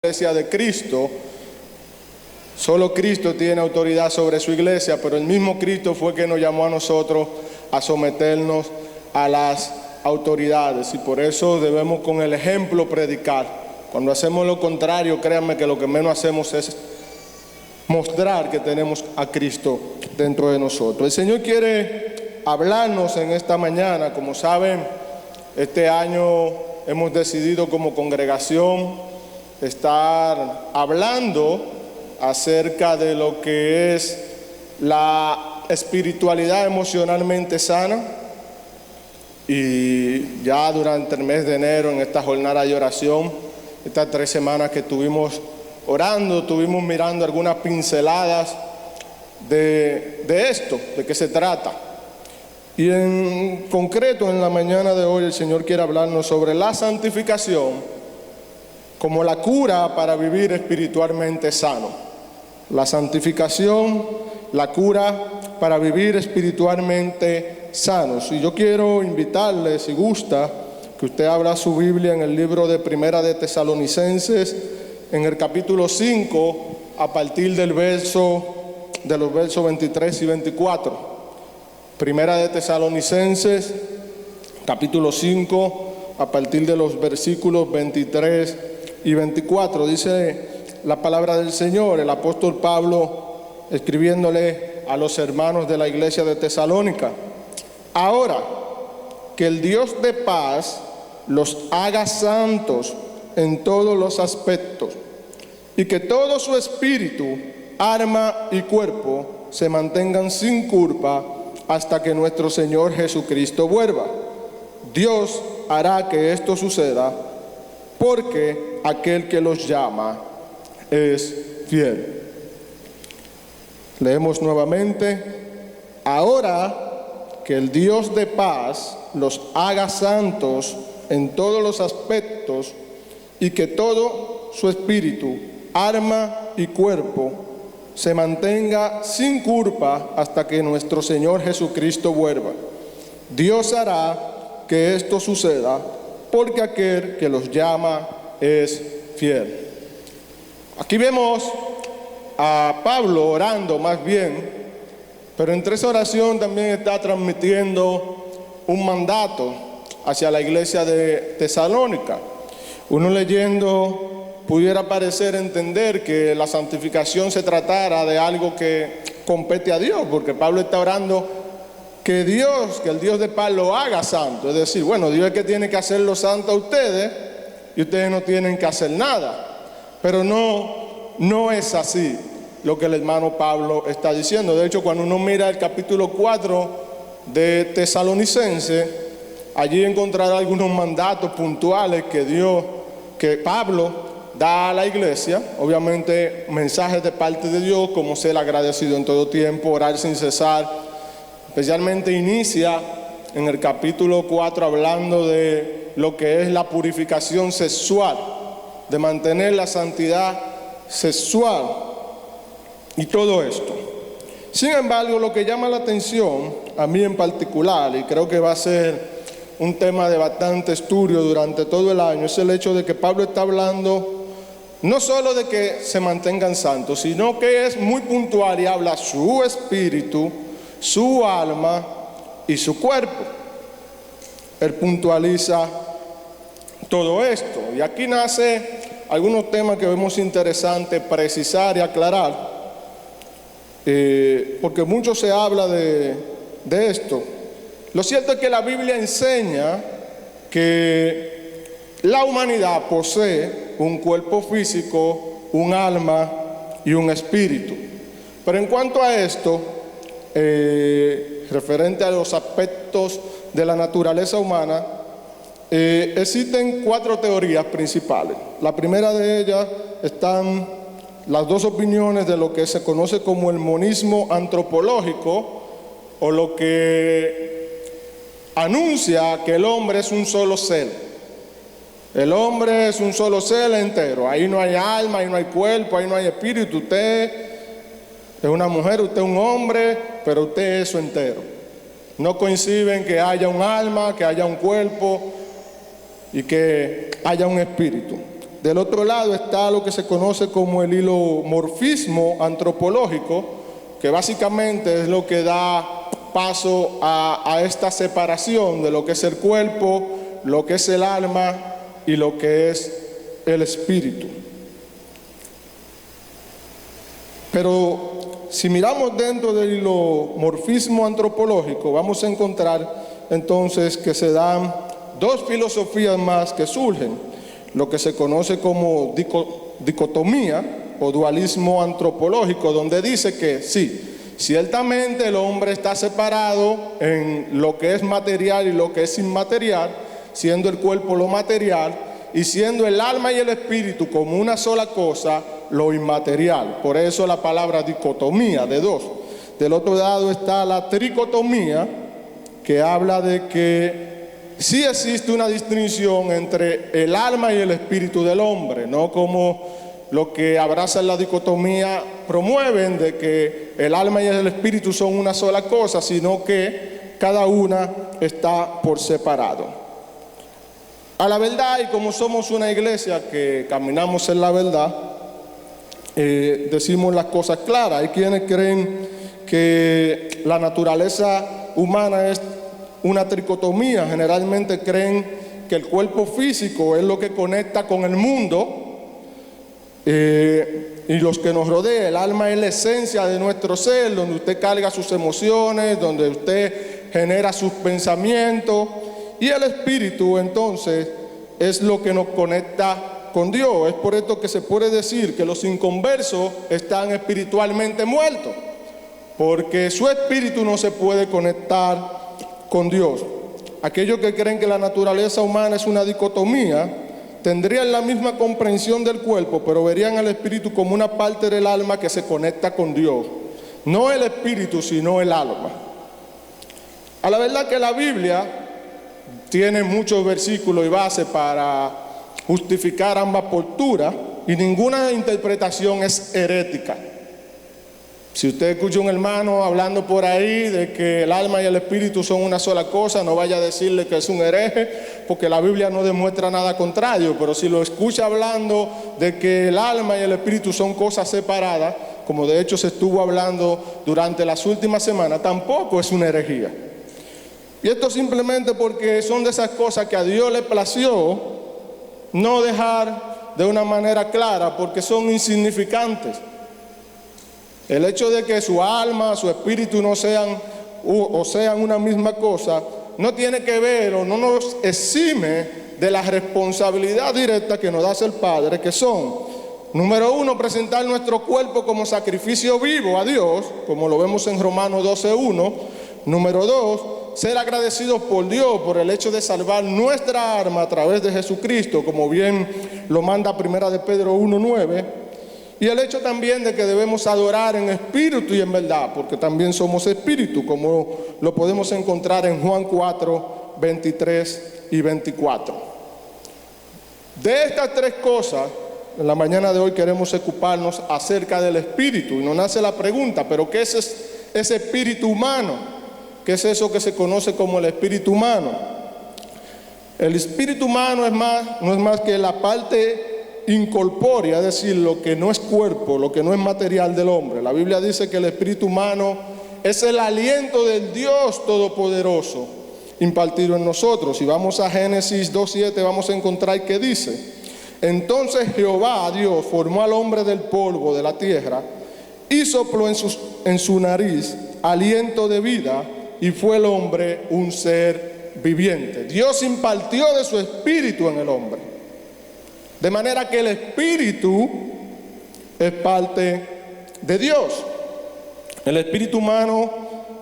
Iglesia de Cristo. Solo Cristo tiene autoridad sobre su iglesia, pero el mismo Cristo fue que nos llamó a nosotros a someternos a las autoridades, y por eso debemos con el ejemplo predicar. Cuando hacemos lo contrario, créanme que lo que menos hacemos es mostrar que tenemos a Cristo dentro de nosotros. El Señor quiere hablarnos en esta mañana. Como saben, este año hemos decidido como congregación estar hablando acerca de lo que es la espiritualidad emocionalmente sana, y ya durante el mes de enero, en esta jornada de oración, estas 3 semanas que estuvimos orando, estuvimos mirando algunas pinceladas de esto, de qué se trata. Y en concreto, en la mañana de hoy, el Señor quiere hablarnos sobre la santificación como la cura para vivir espiritualmente sano. La santificación, la cura para vivir espiritualmente sanos. Y yo quiero invitarles, si gusta, que usted abra su Biblia en el libro de Primera de Tesalonicenses, en el capítulo 5, a partir de los versos 23 y 24. Primera de Tesalonicenses, capítulo 5, a partir de los versículos 23 y 24, dice la palabra del Señor. El apóstol Pablo escribiéndole a los hermanos de la iglesia de Tesalónica: ahora que el Dios de paz los haga santos en todos los aspectos, y que todo su espíritu, alma y cuerpo se mantengan sin culpa hasta que nuestro Señor Jesucristo vuelva. Dios hará que esto suceda, porque aquel que los llama es fiel. Leemos nuevamente: ahora que el Dios de paz los haga santos en todos los aspectos, y que todo su espíritu, alma y cuerpo se mantenga sin culpa hasta que nuestro Señor Jesucristo vuelva. Dios hará que esto suceda, porque aquel que los llama es fiel. Aquí vemos a Pablo orando más bien, pero entre esa oración también está transmitiendo un mandato hacia la iglesia de Tesalónica. Uno leyendo pudiera parecer entender que la santificación se tratara de algo que compete a Dios, porque Pablo está orando que el Dios de paz lo haga santo. Es decir, bueno, Dios es que tiene que hacerlo santo a ustedes y ustedes no tienen que hacer nada. Pero no es así lo que el hermano Pablo está diciendo. De hecho, cuando uno mira el capítulo 4 de Tesalonicenses, allí encontrará algunos mandatos puntuales que Pablo da a la iglesia. Obviamente mensajes de parte de Dios, como ser agradecido en todo tiempo, orar sin cesar. Especialmente inicia en el capítulo 4 hablando de lo que es la purificación sexual, de mantener la santidad sexual y todo esto. Sin embargo, lo que llama la atención a mí en particular, y creo que va a ser un tema de bastante estudio durante todo el año, es el hecho de que Pablo está hablando no solo de que se mantengan santos, sino que es muy puntual y habla su espíritu, su alma y su cuerpo. Él puntualiza todo esto, y aquí nace algunos temas que vemos interesantes precisar y aclarar, porque mucho se habla de esto. Lo cierto es que la Biblia enseña que la humanidad posee un cuerpo físico, un alma y un espíritu. Pero en cuanto a esto, referente a los aspectos de la naturaleza humana, existen 4 teorías principales. La primera de ellas están las 2 opiniones de lo que se conoce como el monismo antropológico, o lo que anuncia que el hombre es un solo ser. El hombre es un solo ser entero. Ahí no hay alma, ahí no hay cuerpo, ahí no hay espíritu. Usted es una mujer, usted es un hombre, pero usted es eso entero. No coinciden que haya un alma, que haya un cuerpo y que haya un espíritu. Del otro lado está lo que se conoce como el hilomorfismo antropológico, que básicamente es lo que da paso a esta separación de lo que es el cuerpo, lo que es el alma y lo que es el espíritu. Pero si miramos dentro del hilomorfismo antropológico, vamos a encontrar entonces que se dan dos filosofías más que surgen, lo que se conoce como dicotomía o dualismo antropológico, donde dice que sí, ciertamente el hombre está separado en lo que es material y lo que es inmaterial, siendo el cuerpo lo material y siendo el alma y el espíritu como una sola cosa lo inmaterial. Por eso la palabra dicotomía, de dos. Del otro lado está la tricotomía, que habla de que sí existe una distinción entre el alma y el espíritu del hombre, no como lo que abrazan la dicotomía promueven de que el alma y el espíritu son una sola cosa, sino que cada una está por separado. A la verdad, y como somos una iglesia que caminamos en la verdad, decimos las cosas claras. Hay quienes creen que la naturaleza humana es una tricotomía. Generalmente creen que el cuerpo físico es lo que conecta con el mundo y los que nos rodea. El alma es la esencia de nuestro ser, donde usted carga sus emociones, donde usted genera sus pensamientos, y el espíritu entonces es lo que nos conecta con Dios. Es por esto que se puede decir que los inconversos están espiritualmente muertos, porque su espíritu no se puede conectar con Dios. Aquellos que creen que la naturaleza humana es una dicotomía tendrían la misma comprensión del cuerpo, pero verían al espíritu como una parte del alma que se conecta con Dios. No el espíritu, sino el alma. A la verdad que la Biblia tiene muchos versículos y bases para justificar ambas posturas, y ninguna interpretación es herética. Si usted escucha a un hermano hablando por ahí de que el alma y el espíritu son una sola cosa, no vaya a decirle que es un hereje, porque la Biblia no demuestra nada contrario. Pero si lo escucha hablando de que el alma y el espíritu son cosas separadas, como de hecho se estuvo hablando durante las últimas semanas, tampoco es una herejía. Y esto simplemente porque son de esas cosas que a Dios le plació no dejar de una manera clara, porque son insignificantes. El hecho de que su alma, su espíritu no sean una misma cosa, no tiene que ver o no nos exime de la responsabilidad directa que nos da el Padre, que son, número uno, presentar nuestro cuerpo como sacrificio vivo a Dios, como lo vemos en Romanos 12:1. Número dos, ser agradecidos por Dios por el hecho de salvar nuestra alma a través de Jesucristo, como bien lo manda Primera de Pedro 1:9. Y el hecho también de que debemos adorar en espíritu y en verdad, porque también somos espíritu, como lo podemos encontrar en Juan 4:23 y 24. De estas tres cosas, en la mañana de hoy queremos ocuparnos acerca del espíritu. Y nos nace la pregunta, ¿pero qué es ese espíritu humano? ¿Qué es eso que se conoce como el espíritu humano? El espíritu humano no es más que la parte incorpórea, es decir, lo que no es cuerpo, lo que no es material del hombre. La Biblia dice que el espíritu humano es el aliento del Dios Todopoderoso impartido en nosotros. Si vamos a Génesis 2:7, vamos a encontrar que dice: entonces Jehová, Dios, formó al hombre del polvo de la tierra y sopló en su nariz aliento de vida, y fue el hombre un ser viviente. Dios impartió de su espíritu en el hombre, de manera que el espíritu es parte de Dios. El espíritu humano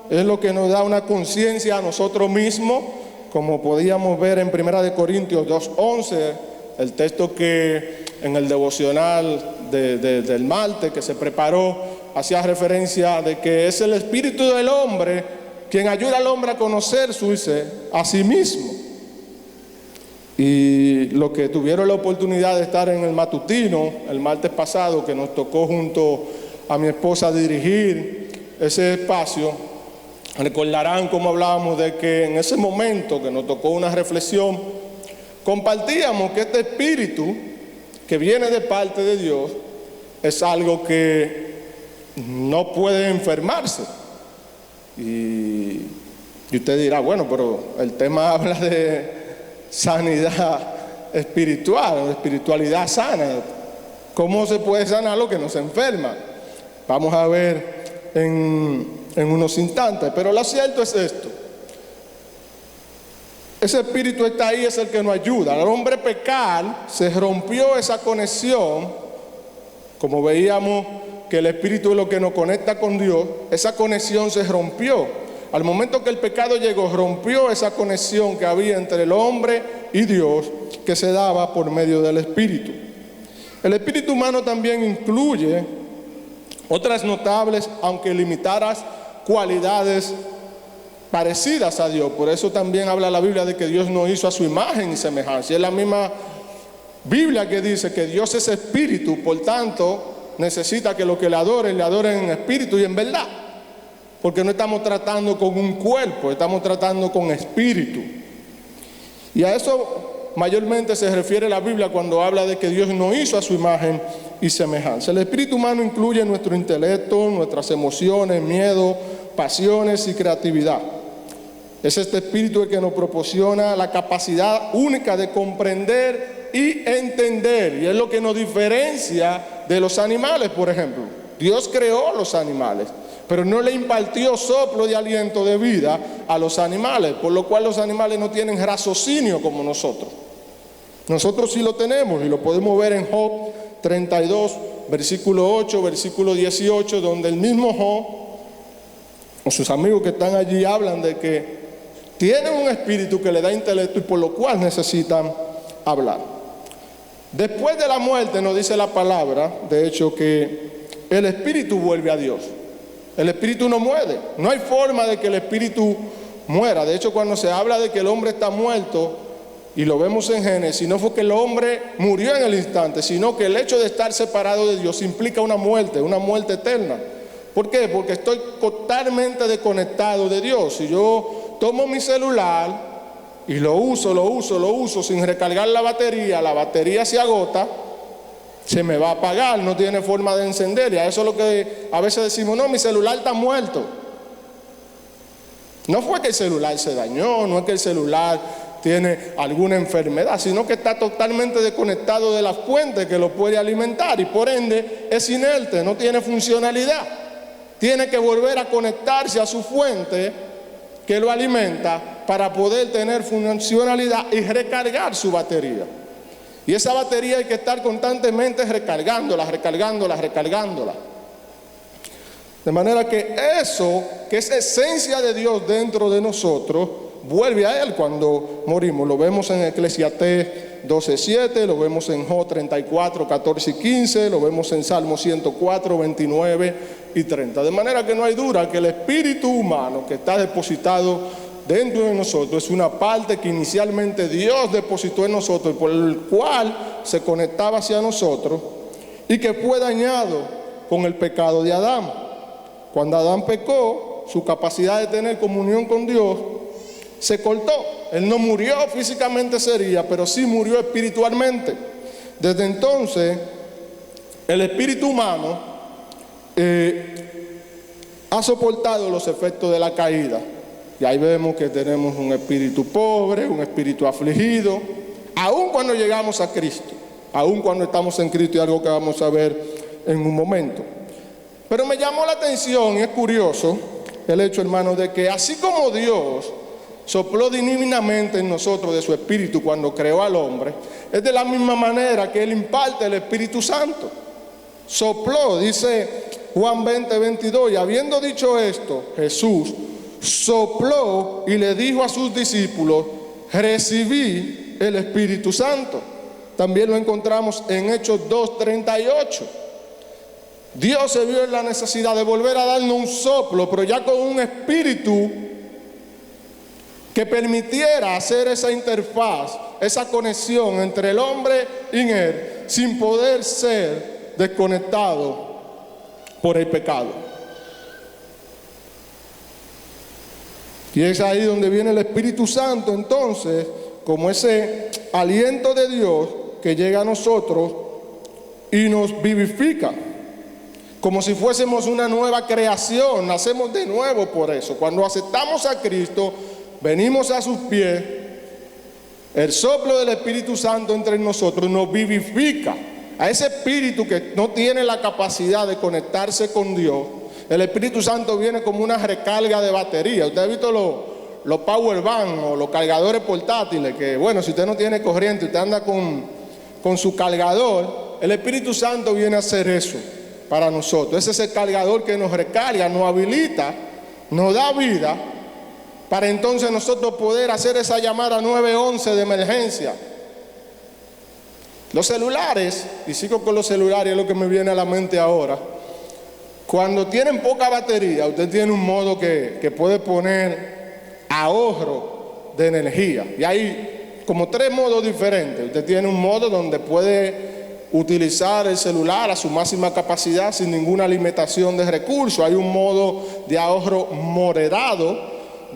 es lo que nos da una conciencia a nosotros mismos, como podíamos ver en 1 Corintios 2:11, el texto que en el devocional del martes que se preparó hacía referencia de que es el espíritu del hombre quien ayuda al hombre a conocerse a sí mismo. Y los que tuvieron la oportunidad de estar en el matutino el martes pasado, que nos tocó junto a mi esposa dirigir ese espacio, recordarán cómo hablábamos de que en ese momento que nos tocó una reflexión, compartíamos que este espíritu que viene de parte de Dios, es algo que no puede enfermarse. Y usted dirá, bueno, pero el tema habla de sanidad espiritual, de espiritualidad sana. ¿Cómo se puede sanar lo que no se enferma? Vamos a ver en unos instantes. Pero lo cierto es esto. Ese espíritu está ahí, es el que nos ayuda. Al hombre pecar, se rompió esa conexión. Como veíamos que el espíritu es lo que nos conecta con Dios, esa conexión se rompió. Al momento que el pecado llegó, rompió esa conexión que había entre el hombre y Dios, que se daba por medio del espíritu. El espíritu humano también incluye otras notables, aunque limitadas, cualidades parecidas a Dios. Por eso también habla la Biblia de que Dios nos hizo a su imagen y semejanza. Y es la misma Biblia que dice que Dios es espíritu, por tanto necesita que los que le adoren en espíritu y en verdad, porque no estamos tratando con un cuerpo, estamos tratando con espíritu. Y a eso mayormente se refiere la Biblia cuando habla de que Dios nos hizo a su imagen y semejanza. El espíritu humano incluye nuestro intelecto, nuestras emociones, miedo, pasiones y creatividad. Es este espíritu el que nos proporciona la capacidad única de comprender y entender, y es lo que nos diferencia de los animales. Por ejemplo, Dios creó los animales, pero no le impartió soplo de aliento de vida a los animales, por lo cual los animales no tienen raciocinio como nosotros. Nosotros sí lo tenemos, y lo podemos ver en Job 32, versículo 8, versículo 18, donde el mismo Job o sus amigos que están allí hablan de que tienen un espíritu que le da intelecto y por lo cual necesitan hablar. Después de la muerte nos dice la palabra, de hecho, que el espíritu vuelve a Dios. El espíritu no muere. No hay forma de que el espíritu muera. De hecho, cuando se habla de que el hombre está muerto, y lo vemos en Génesis, no fue que el hombre murió en el instante, sino que el hecho de estar separado de Dios implica una muerte eterna. ¿Por qué? Porque estoy totalmente desconectado de Dios. Si yo tomo mi celular y lo uso sin recargar la batería se agota, se me va a apagar, no tiene forma de encender. Y a eso es lo que a veces decimos, no, mi celular está muerto. No fue que el celular se dañó, no es que el celular tiene alguna enfermedad, sino que está totalmente desconectado de la fuente que lo puede alimentar y por ende es inerte, no tiene funcionalidad. Tiene que volver a conectarse a su fuente que lo alimenta para poder tener funcionalidad y recargar su batería. Y esa batería hay que estar constantemente recargándola. De manera que eso, que es esencia de Dios dentro de nosotros, vuelve a Él cuando morimos. Lo vemos en Eclesiastés 12:7, lo vemos en Job 34, 14 y 15, lo vemos en Salmo 104, 29 y 30. De manera que no hay duda que el espíritu humano que está depositado dentro de nosotros es una parte que inicialmente Dios depositó en nosotros y por el cual se conectaba hacia nosotros y que fue dañado con el pecado de Adán. Cuando Adán pecó, su capacidad de tener comunión con Dios se cortó. Él no murió físicamente sería, pero sí murió espiritualmente. Desde entonces, el espíritu humano ha soportado los efectos de la caída. Y ahí vemos que tenemos un espíritu pobre, un espíritu afligido, aun cuando llegamos a Cristo, aun cuando estamos en Cristo, y algo que vamos a ver en un momento. Pero me llamó la atención, y es curioso el hecho, hermano, de que así como Dios sopló divinamente en nosotros de su espíritu cuando creó al hombre, es de la misma manera que Él imparte el Espíritu Santo. Sopló, dice Juan 20, 22, y habiendo dicho esto, Jesús sopló y le dijo a sus discípulos, recibí el Espíritu Santo. También lo encontramos en Hechos 2:38. Dios se vio en la necesidad de volver a darnos un soplo, pero ya con un espíritu que permitiera hacer esa interfaz, esa conexión entre el hombre y Él, sin poder ser desconectado por el pecado. Y es ahí donde viene el Espíritu Santo, entonces, como ese aliento de Dios que llega a nosotros y nos vivifica, como si fuésemos una nueva creación. Nacemos de nuevo por eso. Cuando aceptamos a Cristo, venimos a sus pies, el soplo del Espíritu Santo entre nosotros nos vivifica. A ese espíritu que no tiene la capacidad de conectarse con Dios, el Espíritu Santo viene como una recarga de batería. Usted ha visto los power bank o los cargadores portátiles, que bueno, si usted no tiene corriente, usted anda con su cargador. El Espíritu Santo viene a hacer eso para nosotros. Ese es el cargador que nos recarga, nos habilita, nos da vida, para entonces nosotros poder hacer esa llamada 911 de emergencia. Los celulares, y sigo con los celulares, es lo que me viene a la mente ahora. Cuando tienen poca batería, usted tiene un modo que puede poner ahorro de energía. Y hay como 3 modos diferentes. Usted tiene un modo donde puede utilizar el celular a su máxima capacidad sin ninguna limitación de recursos. Hay un modo de ahorro moderado,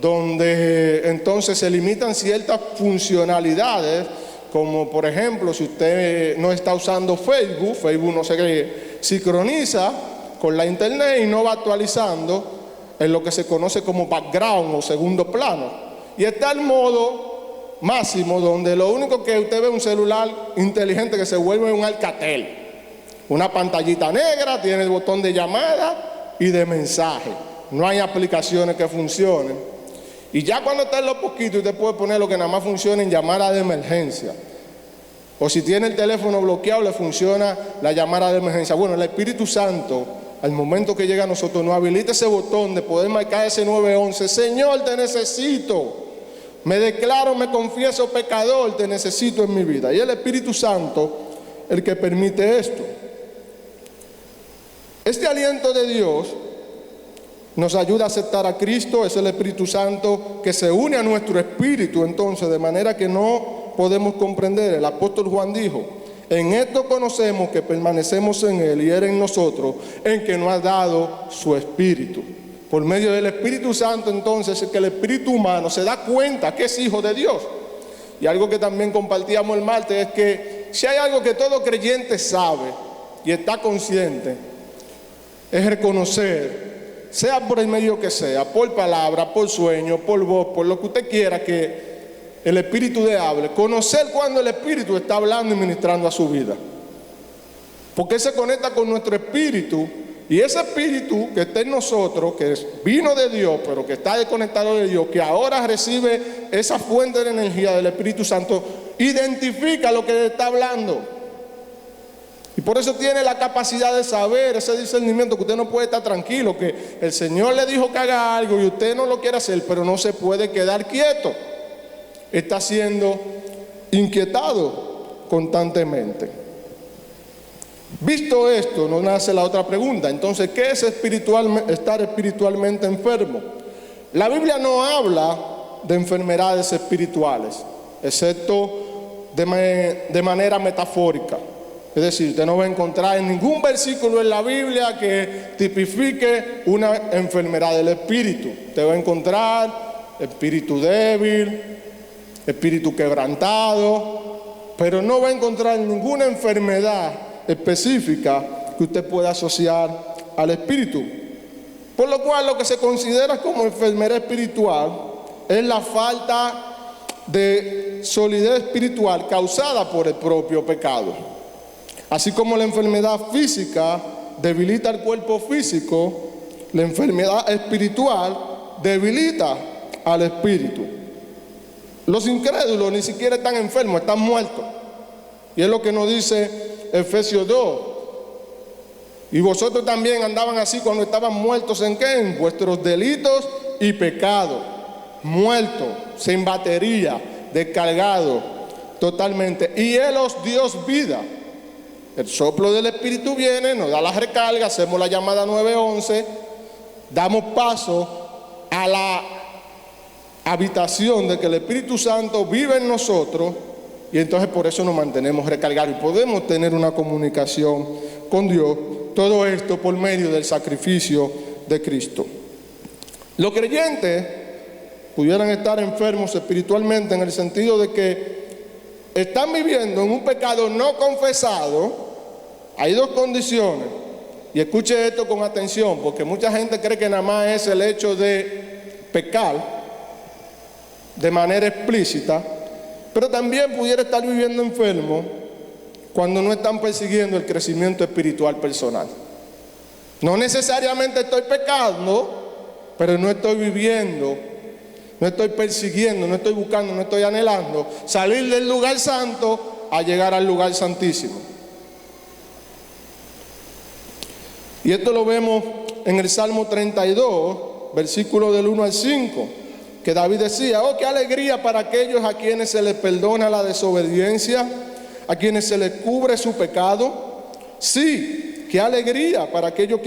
donde entonces se limitan ciertas funcionalidades, como por ejemplo, si usted no está usando Facebook no se sincroniza con la internet y no va actualizando en lo que se conoce como background o segundo plano. Y está el modo máximo, donde lo único que usted ve es un celular inteligente que se vuelve un Alcatel. Una pantallita negra, tiene el botón de llamada y de mensaje. No hay aplicaciones que funcionen. Y ya cuando está en lo poquito, usted puede poner lo que nada más funciona en llamada de emergencia. O si tiene el teléfono bloqueado, le funciona la llamada de emergencia. Bueno, el Espíritu Santo, al momento que llega a nosotros, nos habilita ese botón de poder marcar ese 911. Señor, te necesito. Me declaro, me confieso pecador, te necesito en mi vida. Y el Espíritu Santo, el que permite esto. Este aliento de Dios nos ayuda a aceptar a Cristo. Es el Espíritu Santo que se une a nuestro espíritu, entonces, de manera que no podemos comprender. El apóstol Juan dijo: en esto conocemos que permanecemos en Él y Él en nosotros, en que nos ha dado su Espíritu. Por medio del Espíritu Santo, entonces, es que el espíritu humano se da cuenta que es hijo de Dios. Y algo que también compartíamos el martes es que si hay algo que todo creyente sabe y está consciente, es reconocer, sea por el medio que sea, por palabra, por sueño, por voz, por lo que usted quiera que el Espíritu le hable, conocer cuando el Espíritu está hablando y ministrando a su vida. Porque Él se conecta con nuestro espíritu, y ese espíritu que está en nosotros, que vino de Dios, pero que está desconectado de Dios, que ahora recibe esa fuente de energía del Espíritu Santo, identifica lo que le está hablando. Y por eso tiene la capacidad de saber, ese discernimiento, que usted no puede estar tranquilo, que el Señor le dijo que haga algo y usted no lo quiere hacer, pero no se puede quedar quieto. Está siendo inquietado constantemente. Visto esto, nos nace la otra pregunta. Entonces, ¿qué es estar espiritualmente enfermo? La Biblia no habla de enfermedades espirituales, excepto de manera metafórica. Es decir, usted no va a encontrar en ningún versículo en la Biblia que tipifique una enfermedad del espíritu. Usted va a encontrar espíritu débil, espíritu quebrantado, pero no va a encontrar ninguna enfermedad específica que usted pueda asociar al espíritu. Por lo cual, lo que se considera como enfermedad espiritual es la falta de solidez espiritual causada por el propio pecado. Así como la enfermedad física debilita el cuerpo físico, la enfermedad espiritual debilita al espíritu. Los incrédulos ni siquiera están enfermos, están muertos. Y es lo que nos dice Efesios 2. Y vosotros también andaban así cuando estaban muertos ¿en qué? En vuestros delitos y pecados. Muertos, sin batería, descargados totalmente. Y Él os dio vida. El soplo del Espíritu viene, nos da la recarga, hacemos la llamada 911, damos paso a la habitación de que el Espíritu Santo vive en nosotros, y entonces por eso nos mantenemos recargados y podemos tener una comunicación con Dios. Todo esto por medio del sacrificio de Cristo. Los creyentes pudieran estar enfermos espiritualmente en el sentido de que están viviendo en un pecado no confesado, hay dos condiciones. Y escuche esto con atención, porque mucha gente cree que nada más es el hecho de pecar de manera explícita, pero también pudiera estar viviendo enfermo cuando no están persiguiendo el crecimiento espiritual personal. No necesariamente estoy pecando, pero no estoy viviendo, no estoy persiguiendo, no estoy buscando, no estoy anhelando salir del lugar santo a llegar al lugar santísimo. Y esto lo vemos en el Salmo 32, versículo del 1 al 5, que David decía: oh, qué alegría para aquellos a quienes se les perdona la desobediencia, a quienes se les cubre su pecado. Sí, qué alegría para aquellos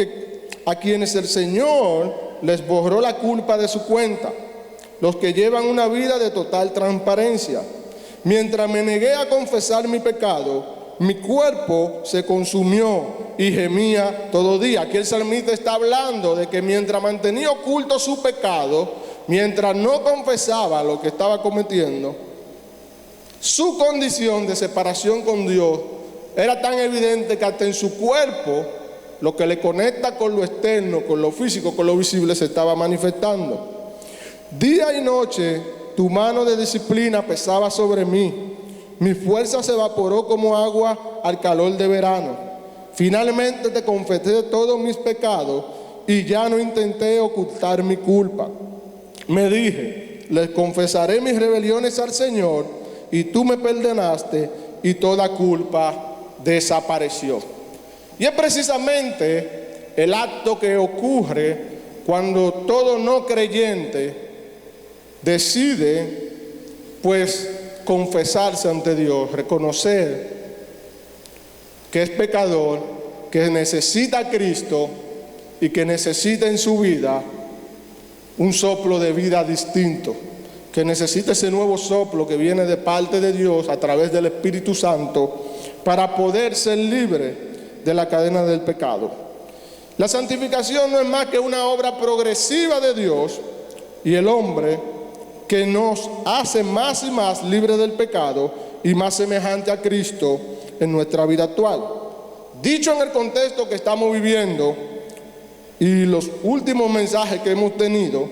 a quienes el Señor les borró la culpa de su cuenta, los que llevan una vida de total transparencia. Mientras me negué a confesar mi pecado, mi cuerpo se consumió y gemía todo día. Aquí el salmista está hablando de que mientras mantenía oculto su pecado, mientras no confesaba lo que estaba cometiendo, su condición de separación con Dios era tan evidente que hasta en su cuerpo, lo que le conecta con lo externo, con lo físico, con lo visible, se estaba manifestando. Día y noche tu mano de disciplina pesaba sobre mí. Mi fuerza se evaporó como agua al calor de verano. Finalmente te confesé todos mis pecados y ya no intenté ocultar mi culpa. Me dije: les confesaré mis rebeliones al Señor, y tú me perdonaste y toda culpa desapareció. Y es precisamente el acto que ocurre cuando todo no creyente decide, pues, confesarse ante Dios, reconocer que es pecador, que necesita a Cristo y que necesita en su vida un soplo de vida distinto, que necesita ese nuevo soplo que viene de parte de Dios a través del Espíritu Santo para poder ser libre de la cadena del pecado. La santificación no es más que una obra progresiva de Dios y el hombre que nos hace más y más libres del pecado y más semejante a Cristo en nuestra vida actual. Dicho en el contexto que estamos viviendo y los últimos mensajes que hemos tenido,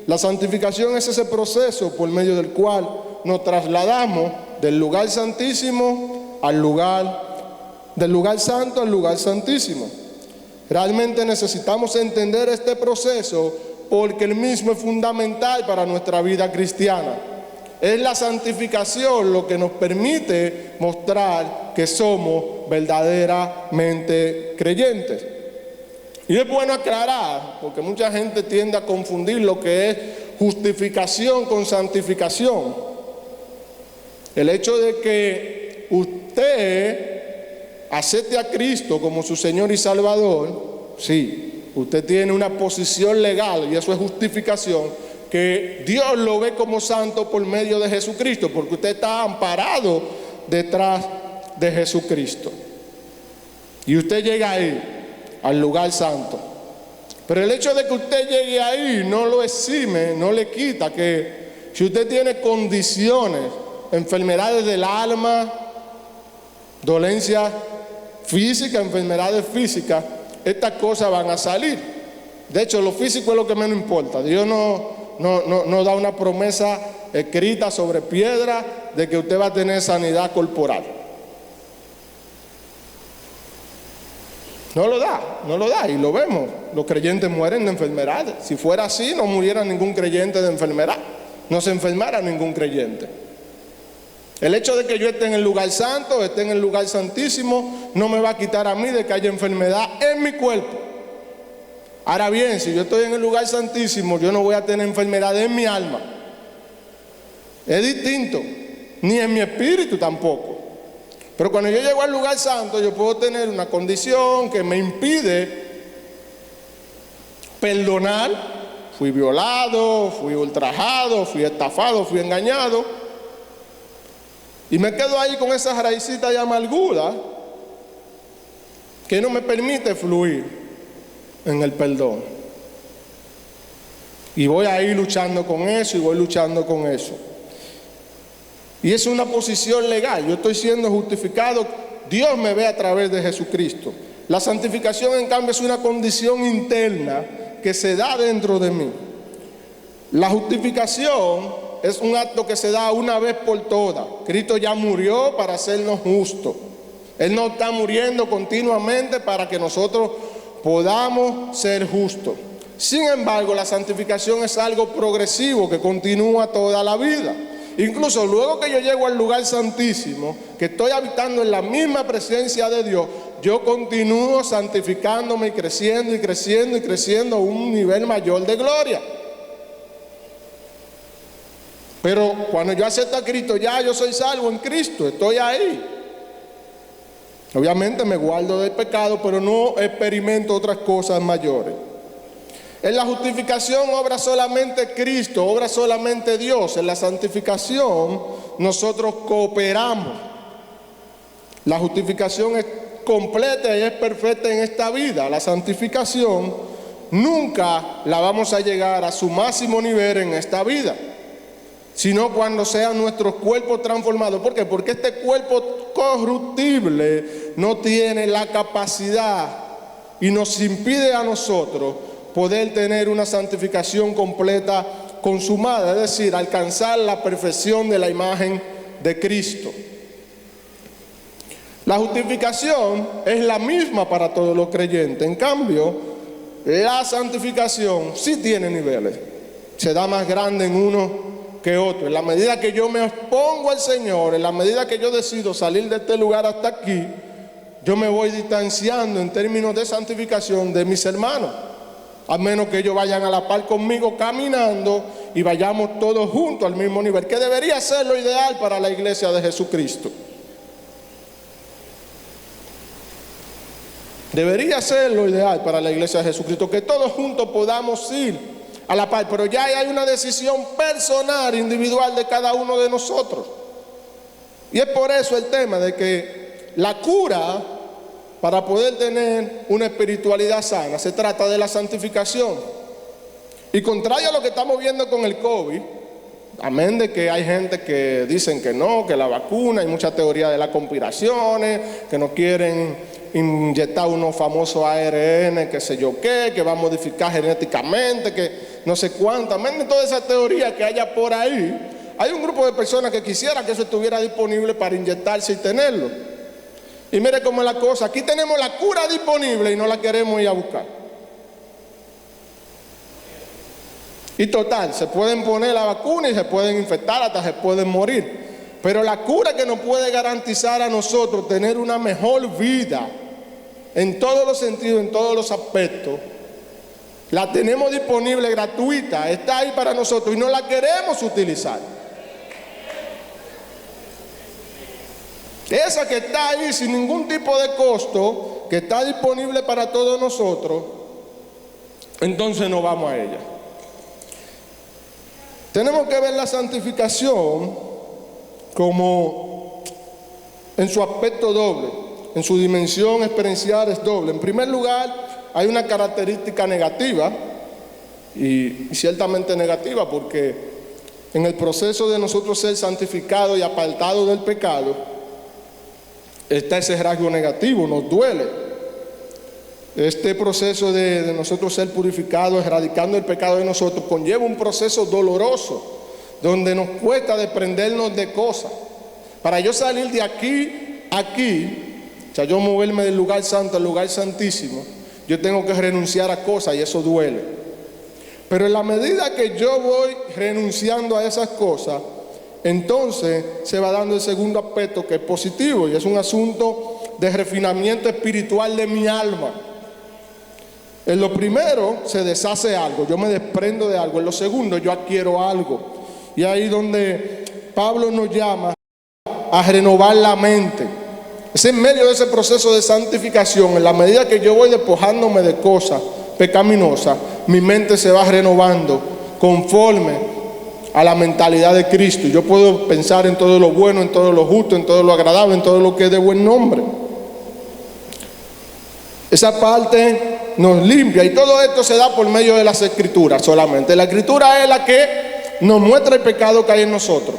la santificación es ese proceso por medio del cual nos trasladamos del lugar santísimo del lugar santo al lugar santísimo. Realmente necesitamos entender este proceso porque el mismo es fundamental para nuestra vida cristiana. Es la santificación lo que nos permite mostrar que somos verdaderamente creyentes. Y es bueno aclarar, porque mucha gente tiende a confundir lo que es justificación con santificación. El hecho de que usted acepte a Cristo como su Señor y Salvador, sí, usted tiene una posición legal y eso es justificación, que Dios lo ve como santo por medio de Jesucristo, porque usted está amparado detrás de Jesucristo. Y usted llega ahí, al lugar santo. Pero el hecho de que usted llegue ahí no lo exime, no le quita que si usted tiene condiciones, enfermedades del alma, dolencias físicas, enfermedades físicas, estas cosas van a salir. De hecho, lo físico es lo que menos importa. Dios no da una promesa escrita sobre piedra de que usted va a tener sanidad corporal. No lo da, y lo vemos. Los creyentes mueren de enfermedades. Si fuera así, no muriera ningún creyente de enfermedad. No se enfermara ningún creyente. El hecho de que yo esté en el lugar santo, esté en el lugar santísimo, no me va a quitar a mí de que haya enfermedad en mi cuerpo. Ahora bien, si yo estoy en el lugar santísimo, yo no voy a tener enfermedad en mi alma. Es distinto, ni en mi espíritu tampoco. Pero cuando yo llego al lugar santo, yo puedo tener una condición que me impide perdonar. Fui violado, fui ultrajado, fui estafado, fui engañado. Y me quedo ahí con esa raicita de amargura que no me permite fluir en el perdón. Y voy ahí luchando con eso y voy luchando con eso. Y es una posición legal. Yo estoy siendo justificado Dios me ve a través de Jesucristo. La santificación, en cambio, es una condición interna que se da dentro de mí. La justificación es un acto que se da una vez por todas. Cristo ya murió para hacernos justos. Él no está muriendo continuamente para que nosotros podamos ser justos. Sin embargo, la santificación es algo progresivo que continúa toda la vida. Incluso luego que yo llego al lugar santísimo, que estoy habitando en la misma presencia de Dios, yo continúo santificándome y creciendo y creciendo y creciendo a un nivel mayor de gloria. Pero cuando yo acepto a Cristo, ya yo soy salvo en Cristo, estoy ahí. Obviamente me guardo del pecado, pero no experimento otras cosas mayores. En la justificación obra solamente Cristo, obra solamente Dios. En la santificación nosotros cooperamos. La justificación es completa y es perfecta en esta vida. La santificación nunca la vamos a llegar a su máximo nivel en esta vida, sino cuando sean nuestros cuerpos transformados. ¿Por qué? Porque este cuerpo corruptible no tiene la capacidad y nos impide a nosotros poder tener una santificación completa consumada, es decir, alcanzar la perfección de la imagen de Cristo. La justificación es la misma para todos los creyentes. En cambio, la santificación sí tiene niveles. Se da más grande en uno que otro. En la medida que yo me expongo al Señor, en la medida que yo decido salir de este lugar hasta aquí, yo me voy distanciando en términos de santificación de mis hermanos, a menos que ellos vayan a la par conmigo caminando y vayamos todos juntos al mismo nivel, que debería ser lo ideal para la iglesia de Jesucristo. Debería ser lo ideal para la iglesia de Jesucristo, que todos juntos podamos ir a la par, pero ya hay una decisión personal, individual de cada uno de nosotros. Y es por eso el tema de que la cura para poder tener una espiritualidad sana se trata de la santificación. Y contrario a lo que estamos viendo con el COVID, amén de que hay gente que dicen que no, que la vacuna, hay mucha teoría de las conspiraciones, que no quieren inyectar unos famosos ARN, que sé yo qué, que va a modificar genéticamente, que no sé cuánto, amén de toda esa teoría que haya por ahí. Hay un grupo de personas que quisiera que eso estuviera disponible para inyectarse y tenerlo. Y mire cómo es la cosa, aquí tenemos la cura disponible y no la queremos ir a buscar. Y total, se pueden poner la vacuna y se pueden infectar, hasta se pueden morir. Pero la cura que nos puede garantizar a nosotros tener una mejor vida en todos los sentidos, en todos los aspectos, la tenemos disponible, gratuita, está ahí para nosotros y no la queremos utilizar. Esa que está ahí sin ningún tipo de costo, que está disponible para todos nosotros, entonces no vamos a ella. Tenemos que ver la santificación como en su aspecto doble, en su dimensión experiencial es doble. En primer lugar, hay una característica negativa, y ciertamente negativa, porque en el proceso de nosotros ser santificados y apartados del pecado, está ese rasgo negativo, nos duele. Este proceso de nosotros ser purificados, erradicando el pecado de nosotros, conlleva un proceso doloroso, donde nos cuesta desprendernos de cosas. Para yo salir de aquí, o sea, yo moverme del lugar santo al lugar santísimo, yo tengo que renunciar a cosas y eso duele. Pero en la medida que yo voy renunciando a esas cosas, entonces se va dando el segundo aspecto, que es positivo, y es un asunto de refinamiento espiritual de mi alma. En lo primero se deshace algo, yo me desprendo de algo. En lo segundo yo adquiero algo. Y ahí donde Pablo nos llama a renovar la mente. Es en medio de ese proceso de santificación, en la medida que yo voy despojándome de cosas pecaminosas, mi mente se va renovando conforme a la mentalidad de Cristo. Yo puedo pensar en todo lo bueno, en todo lo justo, en todo lo agradable, en todo lo que es de buen nombre. Esa parte nos limpia, y todo esto se da por medio de las Escrituras solamente. La Escritura es la que nos muestra el pecado que hay en nosotros.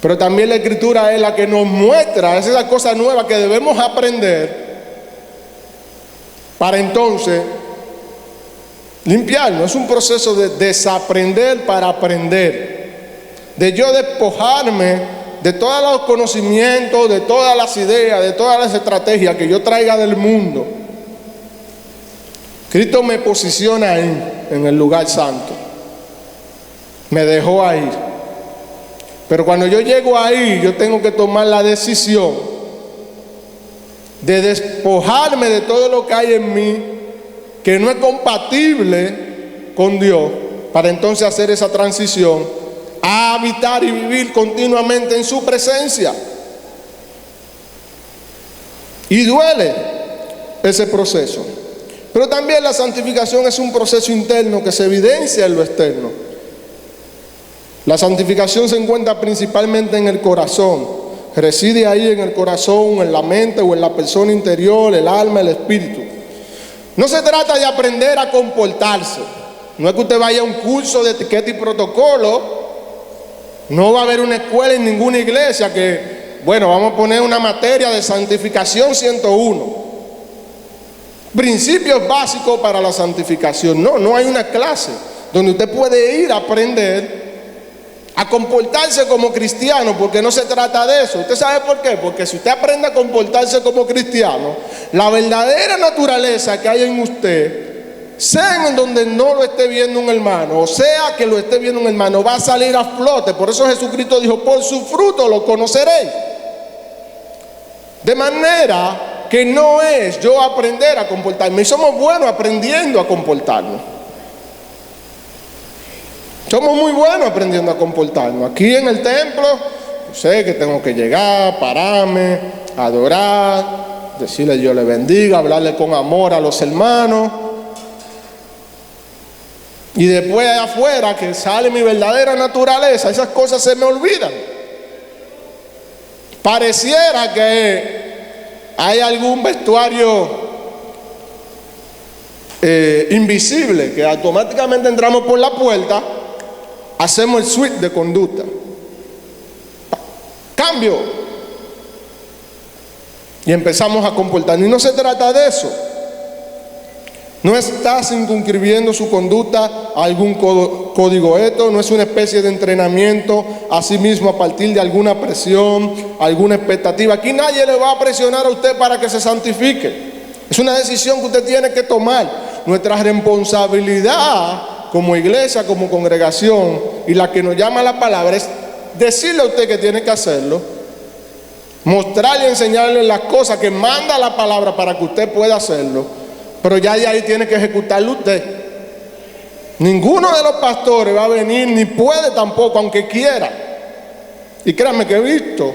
Pero también la Escritura es la que nos muestra esas cosas nuevas que debemos aprender para entonces limpiarnos. Es un proceso de desaprender para aprender, de yo despojarme de todos los conocimientos, de todas las ideas, de todas las estrategias que yo traiga del mundo. Cristo me posiciona ahí, en el lugar santo, me dejó ahí. Pero cuando yo llego ahí, yo tengo que tomar la decisión de despojarme de todo lo que hay en mí que no es compatible con Dios, para entonces hacer esa transición a habitar y vivir continuamente en su presencia. Y duele ese proceso. Pero también la santificación es un proceso interno que se evidencia en lo externo. La santificación se encuentra principalmente en el corazón. Reside ahí en el corazón, en la mente o en la persona interior, el alma, el espíritu. No se trata de aprender a comportarse. No es que usted vaya a un curso de etiqueta y protocolo. No va a haber una escuela en ninguna iglesia que, bueno, vamos a poner una materia de santificación 101. Principios básicos para la santificación. No hay una clase donde usted puede ir a aprender a comportarse como cristiano, porque no se trata de eso. ¿Usted sabe por qué? Porque si usted aprende a comportarse como cristiano, la verdadera naturaleza que hay en usted, sea en donde no lo esté viendo un hermano, o sea que lo esté viendo un hermano, va a salir a flote. Por eso Jesucristo dijo: por su fruto lo conoceréis. De manera que no es yo aprender a comportarme, y somos buenos aprendiendo a comportarnos. Somos muy buenos aprendiendo a comportarnos. Aquí en el templo, yo sé que tengo que llegar, pararme, adorar, decirle Dios le bendiga, hablarle con amor a los hermanos. Y después allá afuera, que sale mi verdadera naturaleza, esas cosas se me olvidan. Pareciera que hay algún vestuario invisible, que automáticamente entramos por la puerta, hacemos el switch de conducta. Cambio. Y empezamos a comportarnos. Y no se trata de eso. No está circunscribiendo su conducta a algún código ético. No es una especie de entrenamiento a sí mismo a partir de alguna presión, alguna expectativa. Aquí nadie le va a presionar a usted para que se santifique. Es una decisión que usted tiene que tomar. Nuestra responsabilidad como iglesia, como congregación, y la que nos llama la palabra, es decirle a usted que tiene que hacerlo, mostrarle y enseñarle las cosas que manda la palabra para que usted pueda hacerlo, pero ya de ahí tiene que ejecutarlo usted. Ninguno de los pastores va a venir, ni puede tampoco, aunque quiera. Y créanme que he visto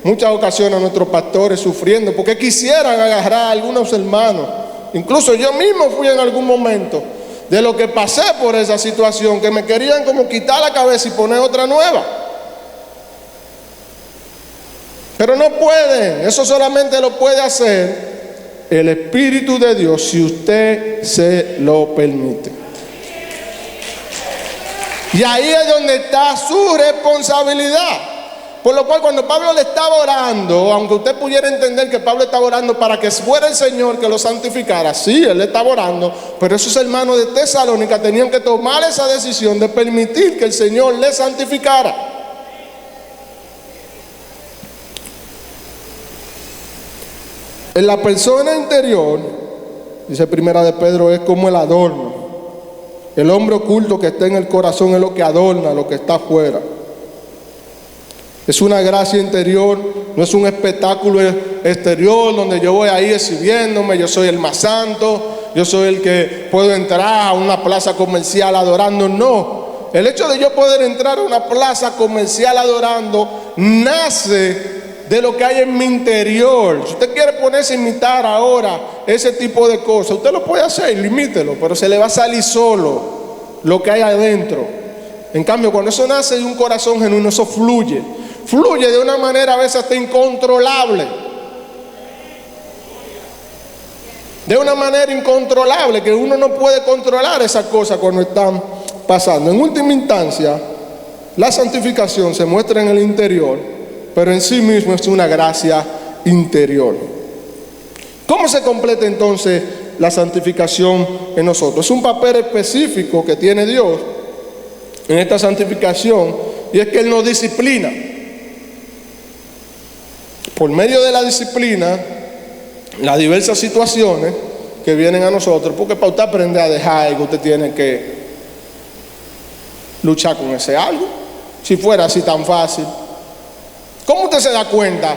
muchas ocasiones a nuestros pastores sufriendo porque quisieran agarrar a algunos hermanos. Incluso yo mismo fui en algún momento de lo que pasé por esa situación, que me querían como quitar la cabeza y poner otra nueva. Pero no pueden. Eso solamente lo puede hacer el Espíritu de Dios, si usted se lo permite. Y ahí es donde está su responsabilidad. Por lo cual, cuando Pablo le estaba orando, aunque usted pudiera entender que Pablo estaba orando para que fuera el Señor que lo santificara, sí, él le estaba orando, pero esos hermanos de Tesalónica tenían que tomar esa decisión de permitir que el Señor le santificara. En la persona interior, dice Primera de Pedro, es como el adorno. El hombre oculto que está en el corazón es lo que adorna lo que está afuera. Es una gracia interior, no es un espectáculo exterior donde yo voy ahí exhibiéndome, yo soy el más santo, yo soy el que puedo entrar a una plaza comercial adorando. No, el hecho de yo poder entrar a una plaza comercial adorando nace de lo que hay en mi interior. Si usted quiere ponerse a imitar ahora ese tipo de cosas, usted lo puede hacer, limítelo, pero se le va a salir solo lo que hay adentro. En cambio, cuando eso nace de un corazón genuino, eso fluye de una manera a veces hasta incontrolable. De una manera incontrolable, que uno no puede controlar esas cosas cuando están pasando. En última instancia, La santificación se muestra en el interior, pero en sí mismo es una gracia interior. ¿Cómo se completa entonces la santificación en nosotros? Es un papel específico que tiene Dios en esta santificación, y es que Él nos disciplina. Por medio de la disciplina, las diversas situaciones que vienen a nosotros, porque para usted aprender a dejar algo, usted tiene que luchar con ese algo. Si fuera así tan fácil, ¿cómo usted se da cuenta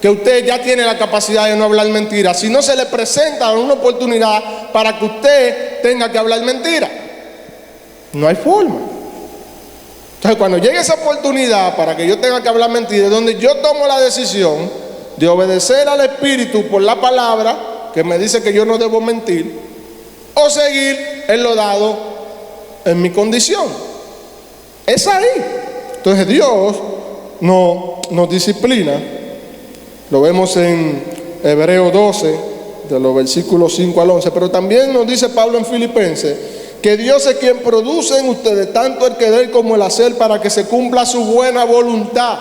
que usted ya tiene la capacidad de no hablar mentira si no se le presenta una oportunidad para que usted tenga que hablar mentira? No hay forma. Entonces, cuando llegue esa oportunidad para que yo tenga que hablar mentira, es donde yo tomo la decisión de obedecer al Espíritu por la palabra que me dice que yo no debo mentir, o seguir en lo dado en mi condición. Es ahí. Entonces Dios nos disciplina. Lo vemos en Hebreos 12, de los versículos 5 al 11, pero también nos dice Pablo en Filipenses que Dios es quien produce en ustedes tanto el querer como el hacer para que se cumpla su buena voluntad.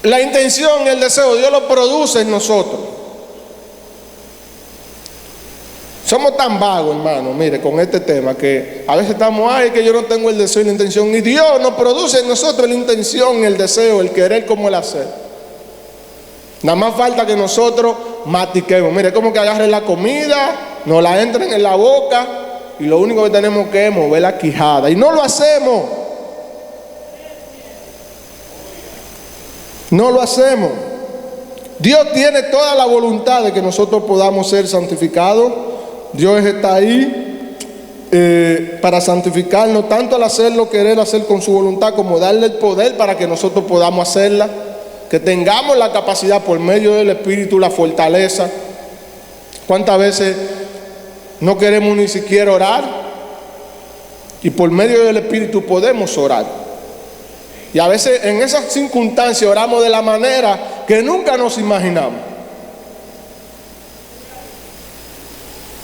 La intención y el deseo, Dios lo produce en nosotros. Somos tan vagos, hermano, mire, con este tema, que a veces estamos, ay, que yo no tengo el deseo y la intención, y Dios nos produce en nosotros la intención, el deseo, el querer como el hacer. Nada más falta que nosotros matiquemos. Mire, como que agarren la comida, nos la entren en la boca, y lo único que tenemos que es mover la quijada, y no lo hacemos. No lo hacemos. Dios tiene toda la voluntad de que nosotros podamos ser santificados. Dios está ahí para santificarnos, tanto al hacerlo, querer hacer con su voluntad, como darle el poder para que nosotros podamos hacerla, que tengamos la capacidad por medio del Espíritu, la fortaleza. ¿Cuántas veces no queremos ni siquiera orar? Y por medio del Espíritu podemos orar. Y a veces en esas circunstancias oramos de la manera que nunca nos imaginamos.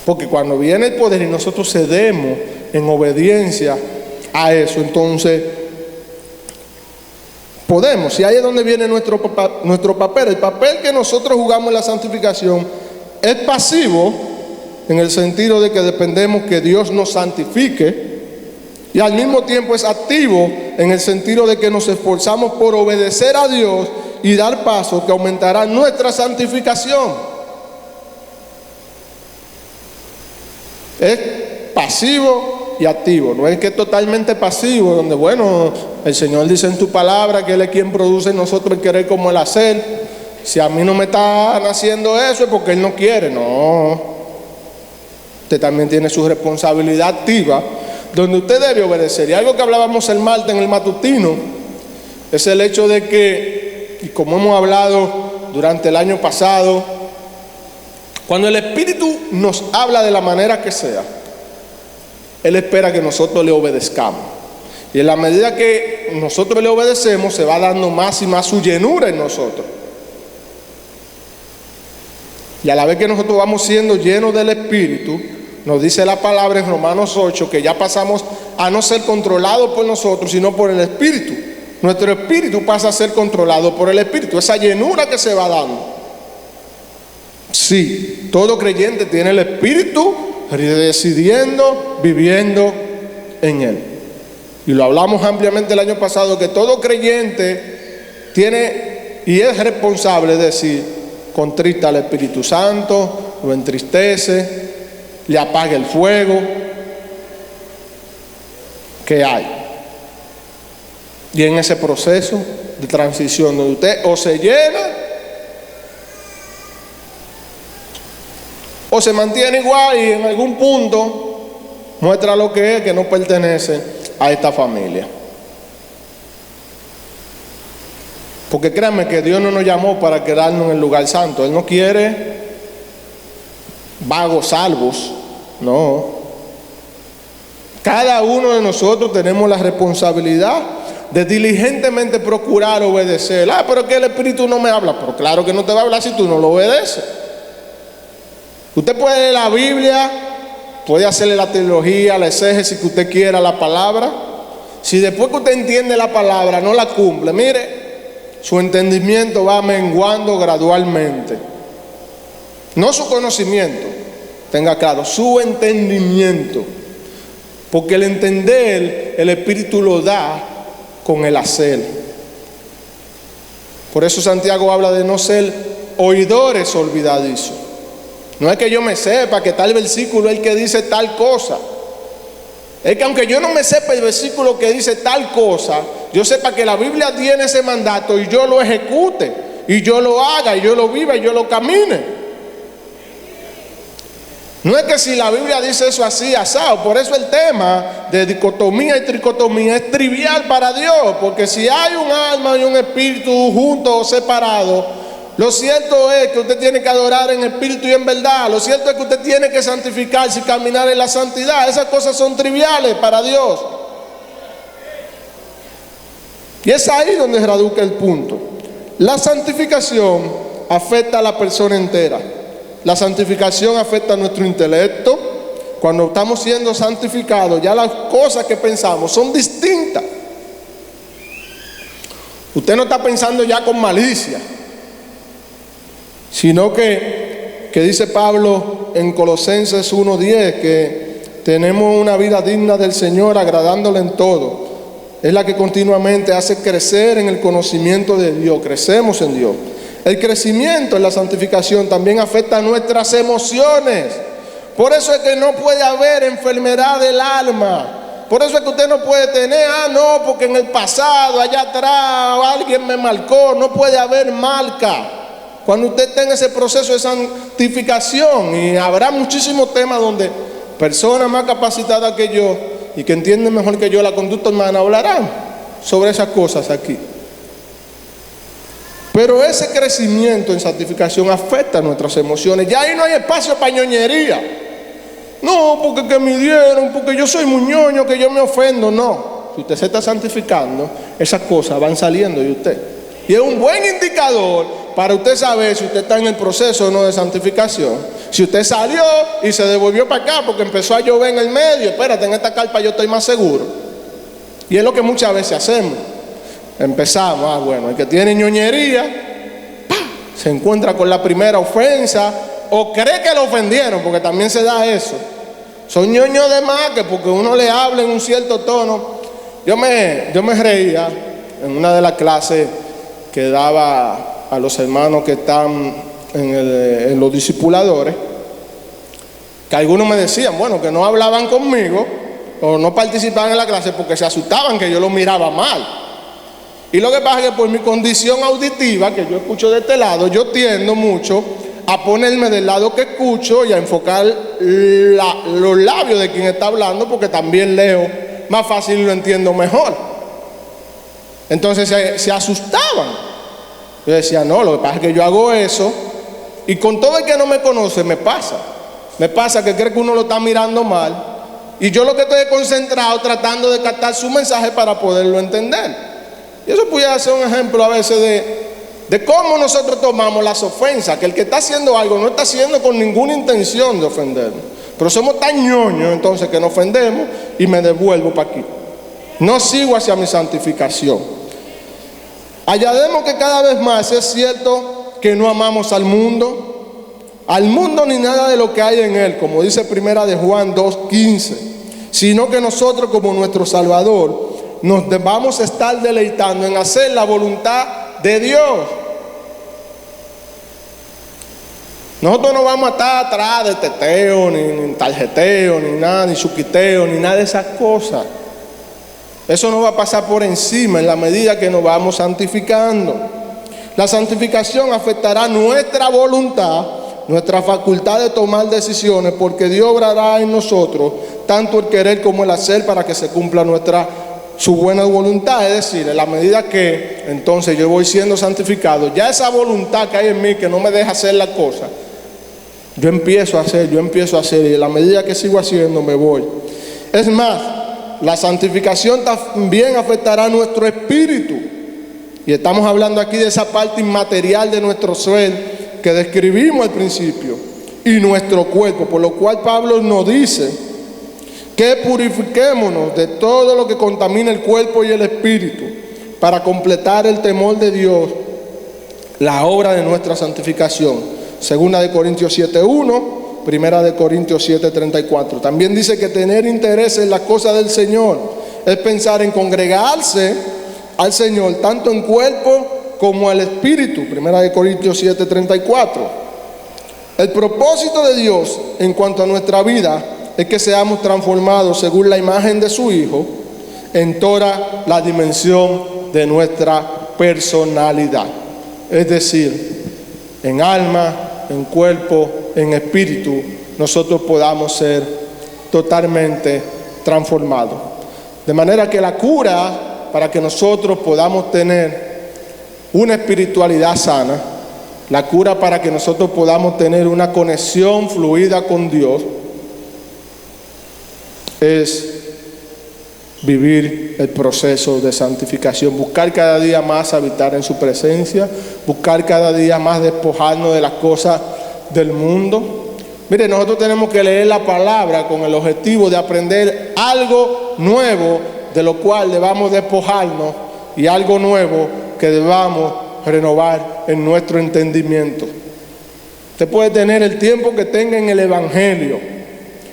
Porque cuando viene el poder y nosotros cedemos en obediencia a eso, entonces podemos. Y ahí es donde viene nuestro papel. El papel que nosotros jugamos en la santificación es pasivo, en el sentido de que dependemos que Dios nos santifique, y al mismo tiempo es activo, en el sentido de que nos esforzamos por obedecer a Dios y dar pasos que aumentarán nuestra santificación. Es pasivo y activo. No es que es totalmente pasivo, donde bueno, el Señor dice en tu palabra que Él es quien produce en nosotros el querer como el hacer. Si a mí no me están haciendo eso es porque Él no quiere. No, usted también tiene su responsabilidad activa, donde usted debe obedecer. Y algo que hablábamos el martes en el matutino es el hecho de que, y como hemos hablado durante el año pasado, cuando el Espíritu nos habla de la manera que sea, Él espera que nosotros le obedezcamos. Y en la medida que nosotros le obedecemos, se va dando más y más su llenura en nosotros. Y a la vez que nosotros vamos siendo llenos del Espíritu, nos dice la palabra en Romanos 8, que ya pasamos a no ser controlados por nosotros, sino por el Espíritu. Nuestro espíritu pasa a ser controlado por el Espíritu, esa llenura que se va dando. Sí, todo creyente tiene el Espíritu decidiendo, viviendo en Él. Y lo hablamos ampliamente el año pasado, que todo creyente tiene y es responsable de decir, contrista al Espíritu Santo, lo entristece, le apaga el fuego que hay. Y en ese proceso de transición donde usted o se llena o se mantiene igual, y en algún punto muestra lo que es, que no pertenece a esta familia. Porque créanme que Dios no nos llamó para quedarnos en el lugar santo. Él no quiere vagos salvos, no. Cada uno de nosotros tenemos la responsabilidad de diligentemente procurar obedecer. Pero que el Espíritu no me habla. Pero claro que no te va a hablar si tú no lo obedeces. Usted puede leer la Biblia, puede hacerle la teología, la exégesis que usted quiera a la palabra, Si después que usted entiende la palabra no la cumple, mire, su entendimiento va menguando gradualmente. No su conocimiento, tenga claro, su entendimiento. Porque el entender, el Espíritu lo da con el hacer. Por eso Santiago habla de no ser oidores olvidadizos. No es que yo me sepa que tal versículo es el que dice tal cosa. Es que aunque yo no me sepa el versículo que dice tal cosa, yo sepa que la Biblia tiene ese mandato y yo lo ejecute, y yo lo haga, y yo lo viva, y yo lo camine. No es que si la Biblia dice eso así, asado. Por eso el tema de dicotomía y tricotomía es trivial para Dios. Porque si hay un alma y un espíritu juntos o separados, lo cierto es que usted tiene que adorar en espíritu y en verdad. Lo cierto es que usted tiene que santificarse y caminar en la santidad. Esas cosas son triviales para Dios. Y es ahí donde radica el punto. La santificación afecta a la persona entera. La santificación afecta a nuestro intelecto. Cuando estamos siendo santificados, ya las cosas que pensamos son distintas. Usted no está pensando ya con malicia, sino que dice Pablo en Colosenses 1:10 que tenemos una vida digna del Señor, agradándole en todo. Es la que continuamente hace crecer en el conocimiento de Dios. Crecemos en Dios. El crecimiento en la santificación también afecta a nuestras emociones. Por eso es que no puede haber enfermedad del alma. Por eso es que usted no puede tener, no, porque en el pasado, allá atrás, alguien me marcó. No puede haber marca. Cuando usted tenga ese proceso de santificación, y habrá muchísimos temas donde personas más capacitadas que yo y que entienden mejor que yo la conducta humana hablarán sobre esas cosas aquí. Pero ese crecimiento en santificación afecta a nuestras emociones. Ya ahí no hay espacio para ñoñería. No, porque que me dieron, porque yo soy muy ñoño, que yo me ofendo. No, si usted se está santificando, esas cosas van saliendo de usted. Y es un buen indicador para usted saber si usted está en el proceso o no de santificación. Si usted salió y se devolvió para acá porque empezó a llover en el medio, espérate, en esta carpa yo estoy más seguro. Y es lo que muchas veces hacemos. Empezamos, bueno, el que tiene ñoñería, ¡pah!, se encuentra con la primera ofensa o cree que lo ofendieron, porque también se da eso. Son ñoños de más que porque uno le habla en un cierto tono. Yo me reía en una de las clases que daba a los hermanos que están en los discipuladores, que algunos me decían, bueno, que no hablaban conmigo o no participaban en la clase porque se asustaban que yo los miraba mal. Y lo que pasa es que por mi condición auditiva, que yo escucho de este lado, yo tiendo mucho a ponerme del lado que escucho y a enfocar los labios de quien está hablando, porque también leo más fácil y lo entiendo mejor. Entonces se asustaban. Yo decía, no, lo que pasa es que yo hago eso y con todo el que no me conoce me pasa. Me pasa que cree que uno lo está mirando mal y yo lo que estoy es concentrado tratando de captar su mensaje para poderlo entender. Y eso puede ser un ejemplo a veces de cómo nosotros tomamos las ofensas, que el que está haciendo algo no está haciendo con ninguna intención de ofendernos, pero somos tan ñoños entonces que nos ofendemos y me devuelvo para aquí. No sigo hacia mi santificación. Añadimos que cada vez más es cierto que no amamos al mundo ni nada de lo que hay en él, como dice primera de Juan 2:15, sino que nosotros como nuestro Salvador nos vamos a estar deleitando en hacer la voluntad de Dios. Nosotros no vamos a estar atrás de teteo, ni tarjeteo, ni nada, ni suquiteo, ni nada de esas cosas. Eso no va a pasar por encima en la medida que nos vamos santificando. La santificación afectará nuestra voluntad, nuestra facultad de tomar decisiones, porque Dios obrará en nosotros tanto el querer como el hacer para que se cumpla su buena voluntad. Es decir, en la medida que entonces yo voy siendo santificado, ya esa voluntad que hay en mí que no me deja hacer la cosa, yo empiezo a hacer, y en la medida que sigo haciendo me voy. Es más, la santificación también afectará a nuestro espíritu. Y estamos hablando aquí de esa parte inmaterial de nuestro ser que describimos al principio, y nuestro cuerpo, por lo cual Pablo nos dice que purifiquémonos de todo lo que contamina el cuerpo y el espíritu, para completar el temor de Dios, la obra de nuestra santificación. Segunda de Corintios 7:1, Primera de Corintios 7:34. También dice que tener interés en las cosas del Señor es pensar en congregarse al Señor, tanto en cuerpo como el espíritu. Primera de Corintios 7:34. El propósito de Dios en cuanto a nuestra vida es que seamos transformados según la imagen de su Hijo en toda la dimensión de nuestra personalidad. Es decir, en alma, en cuerpo, en espíritu, nosotros podamos ser totalmente transformados. De manera que la cura para que nosotros podamos tener una espiritualidad sana, la cura para que nosotros podamos tener una conexión fluida con Dios, es vivir el proceso de santificación, buscar cada día más habitar en su presencia, buscar cada día más despojarnos de las cosas del mundo. Mire, nosotros tenemos que leer la palabra con el objetivo de aprender algo nuevo de lo cual debamos despojarnos y algo nuevo que debamos renovar en nuestro entendimiento. Usted puede tener el tiempo que tenga en el Evangelio.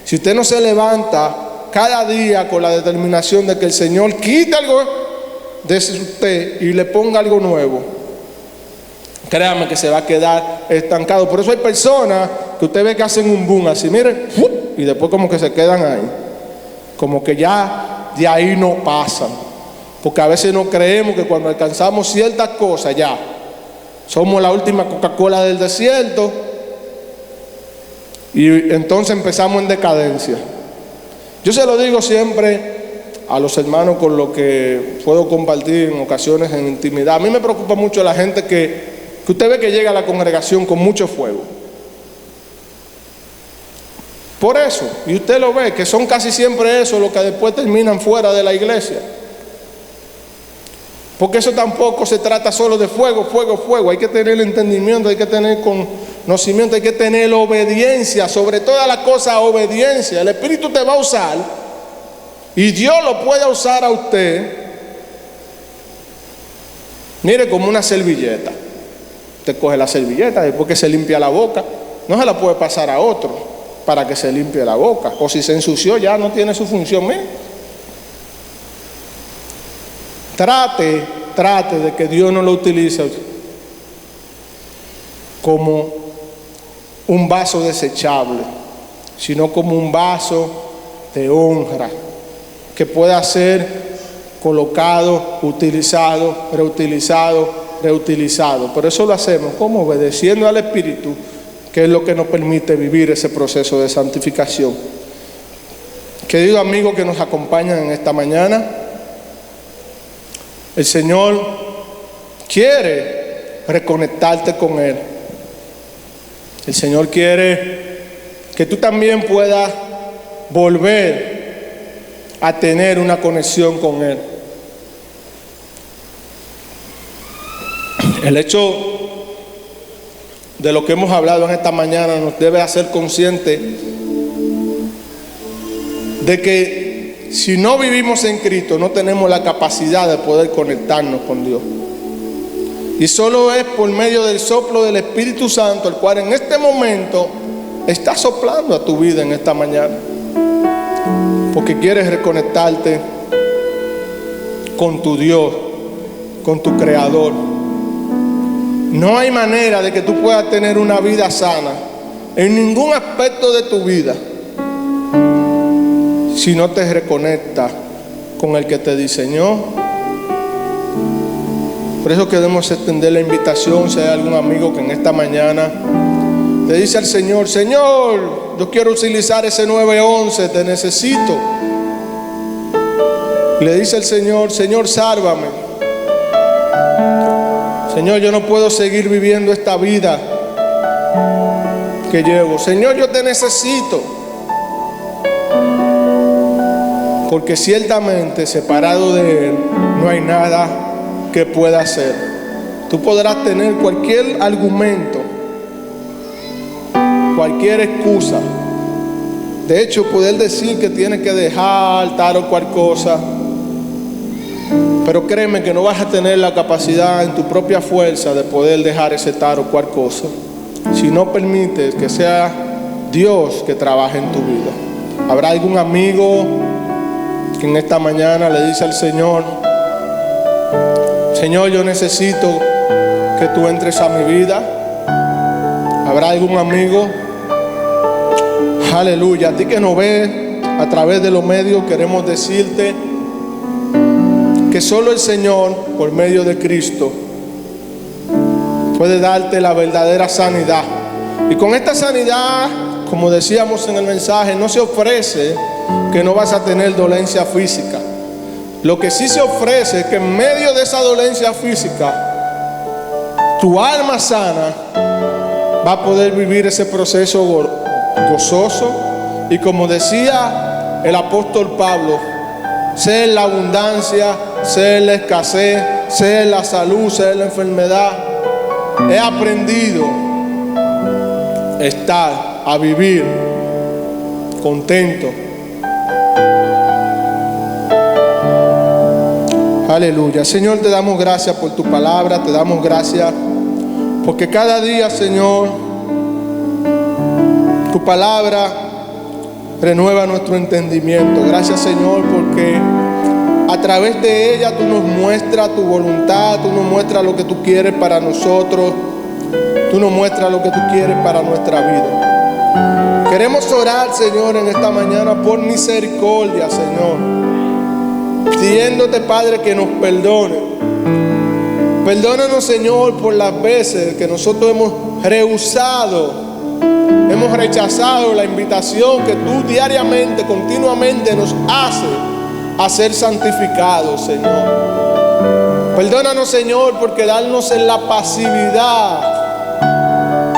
Si usted no se levanta cada día con la determinación de que el Señor quite algo de usted y le ponga algo nuevo, créame que se va a quedar estancado. Por eso hay personas que usted ve que hacen un boom así, miren, y después como que se quedan ahí, como que ya de ahí no pasan, porque a veces no creemos que cuando alcanzamos ciertas cosas ya somos la última Coca-Cola del desierto, y entonces empezamos en decadencia. Yo se lo digo siempre a los hermanos con los que puedo compartir en ocasiones en intimidad. A mí me preocupa mucho la gente que usted ve que llega a la congregación con mucho fuego. Por eso, y usted lo ve, que son casi siempre esos los que después terminan fuera de la iglesia. Porque eso tampoco se trata solo de fuego, fuego, fuego. Hay que tener entendimiento, hay que tener conocimiento, hay que tener obediencia. Sobre todas las cosas, obediencia. El Espíritu te va a usar y Dios lo puede usar a usted. Mire, como una servilleta. Usted coge la servilleta, después que se limpia la boca, no se la puede pasar a otro para que se limpie la boca. O si se ensució ya no tiene su función. Mire. Trate de que Dios no lo utilice como un vaso desechable, sino como un vaso de honra, que pueda ser colocado, utilizado, reutilizado. Pero eso lo hacemos como obedeciendo al Espíritu, que es lo que nos permite vivir ese proceso de santificación. Queridos amigos que nos acompañan en esta mañana, el Señor quiere reconectarte con Él. El Señor quiere que tú también puedas volver a tener una conexión con Él. El hecho de lo que hemos hablado en esta mañana nos debe hacer conscientes de que si no vivimos en Cristo, no tenemos la capacidad de poder conectarnos con Dios. Y solo es por medio del soplo del Espíritu Santo, el cual en este momento está soplando a tu vida en esta mañana, porque quieres reconectarte con tu Dios, con tu Creador. No hay manera de que tú puedas tener una vida sana en ningún aspecto de tu vida si no te reconectas con el que te diseñó. Por eso queremos extender la invitación. Si hay algún amigo que en esta mañana le dice al Señor: Señor, yo quiero utilizar ese 911, te necesito. Le dice al Señor: Señor, sálvame. Señor, yo no puedo seguir viviendo esta vida que llevo. Señor, yo te necesito. Porque ciertamente separado de Él no hay nada que pueda hacer. Tú podrás tener cualquier argumento, cualquier excusa, De hecho, poder decir que tienes que dejar tal o cual cosa. Pero créeme que no vas a tener la capacidad en tu propia fuerza de poder dejar ese tal o cual cosa si no permites que sea Dios que trabaje en tu vida. ¿Habrá algún amigo que en esta mañana le dice al Señor: Señor, yo necesito que tú entres a mi vida? ¿Habrá algún amigo? Aleluya. A ti que nos ves a través de los medios, queremos decirte que solo el Señor, por medio de Cristo, puede darte la verdadera sanidad. Y con esta sanidad, como decíamos en el mensaje, no se ofrece que no vas a tener dolencia física. Lo que sí se ofrece es que en medio de esa dolencia física, tu alma sana va a poder vivir ese proceso gozoso. Y como decía el apóstol Pablo, sea en la abundancia, sea en la escasez, sea en la salud, sea en la enfermedad, he aprendido a vivir contento. Aleluya. Señor, te damos gracias por tu palabra, te damos gracias porque cada día, Señor, tu palabra renueva nuestro entendimiento. Gracias, Señor, porque a través de ella tú nos muestras tu voluntad, tú nos muestras lo que tú quieres para nosotros, tú nos muestras lo que tú quieres para nuestra vida. Queremos orar, Señor, en esta mañana por misericordia, Señor, pidiéndote, Padre, que nos perdone. Perdónanos, Señor, por las veces que nosotros hemos rechazado la invitación que tú diariamente, continuamente nos haces a ser santificados, Señor. Perdónanos, Señor, por quedarnos en la pasividad.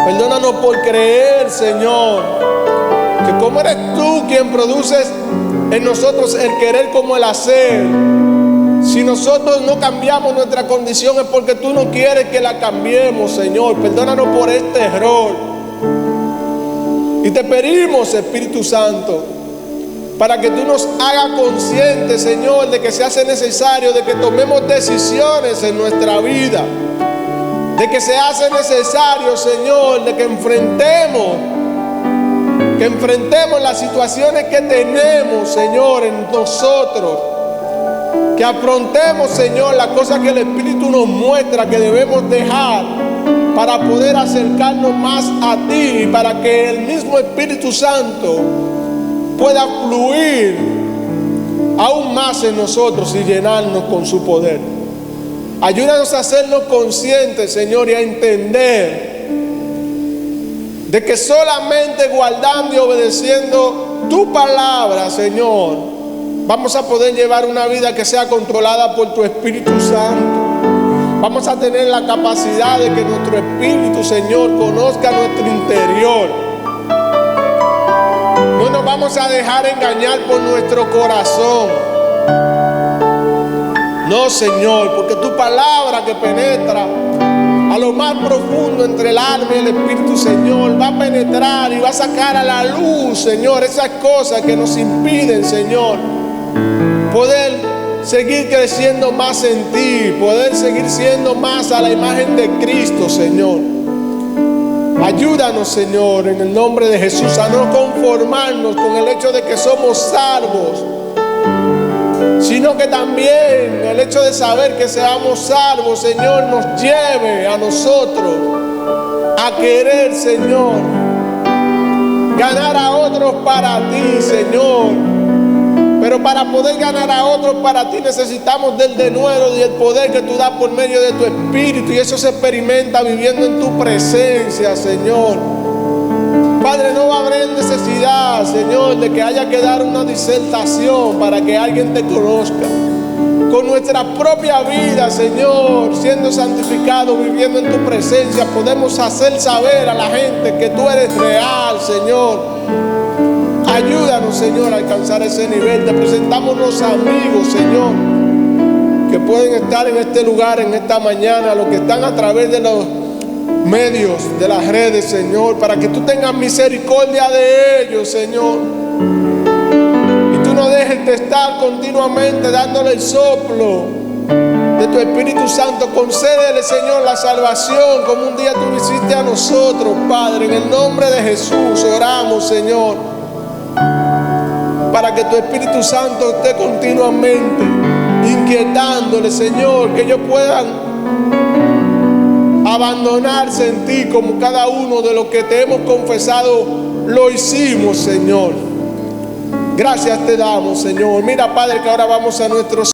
Perdónanos por creer, Señor, que como eres tú quien produces en nosotros el querer como el hacer, si nosotros no cambiamos nuestra condición es porque tú no quieres que la cambiemos, Señor. Perdónanos por este error. Y te pedimos, Espíritu Santo, para que tú nos hagas conscientes, Señor, de que se hace necesario de que tomemos decisiones en nuestra vida, de que se hace necesario, Señor, de que enfrentemos las situaciones que tenemos, Señor, en nosotros, que afrontemos, Señor, las cosas que el Espíritu nos muestra que debemos dejar para poder acercarnos más a ti y para que el mismo Espíritu Santo pueda fluir aún más en nosotros y llenarnos con su poder. Ayúdanos a hacernos conscientes, Señor, y a entender de que solamente guardando y obedeciendo tu palabra, Señor, vamos a poder llevar una vida que sea controlada por tu Espíritu Santo. Vamos a tener la capacidad de que nuestro Espíritu, Señor, conozca nuestro interior. No nos vamos a dejar engañar por nuestro corazón. No, Señor, porque tu palabra que penetra a lo más profundo entre el alma y el espíritu, Señor, va a penetrar y va a sacar a la luz, Señor, esas cosas que nos impiden, Señor, poder seguir creciendo más en ti, poder seguir siendo más a la imagen de Cristo, Señor. Ayúdanos, Señor, en el nombre de Jesús, a no conformarnos con el hecho de que somos salvos, sino que también el hecho de saber que seamos salvos, Señor, nos lleve a nosotros a querer, Señor, ganar a otros para ti, Señor. Pero para poder ganar a otros para ti necesitamos del denuedo y el poder que tú das por medio de tu Espíritu, y eso se experimenta viviendo en tu presencia, Señor. Padre, no va a haber necesidad, Señor, de que haya que dar una disertación para que alguien te conozca. Con nuestra propia vida, Señor, siendo santificados, viviendo en tu presencia, podemos hacer saber a la gente que tú eres real, Señor. Ayúdanos, Señor, a alcanzar ese nivel. Te presentamos los amigos, Señor, que pueden estar en este lugar, en esta mañana, los que están a través de los medios, de las redes, Señor, para que tú tengas misericordia de ellos, Señor. Y tú no dejes de estar continuamente dándole el soplo de tu Espíritu Santo. Concédele, Señor, la salvación como un día tú lo hiciste a nosotros, Padre. En el nombre de Jesús oramos, Señor, para que tu Espíritu Santo esté continuamente inquietándole, Señor, que ellos puedan abandonarse en ti como cada uno de los que te hemos confesado lo hicimos, Señor. Gracias te damos, Señor. Mira, Padre, que ahora vamos a nuestros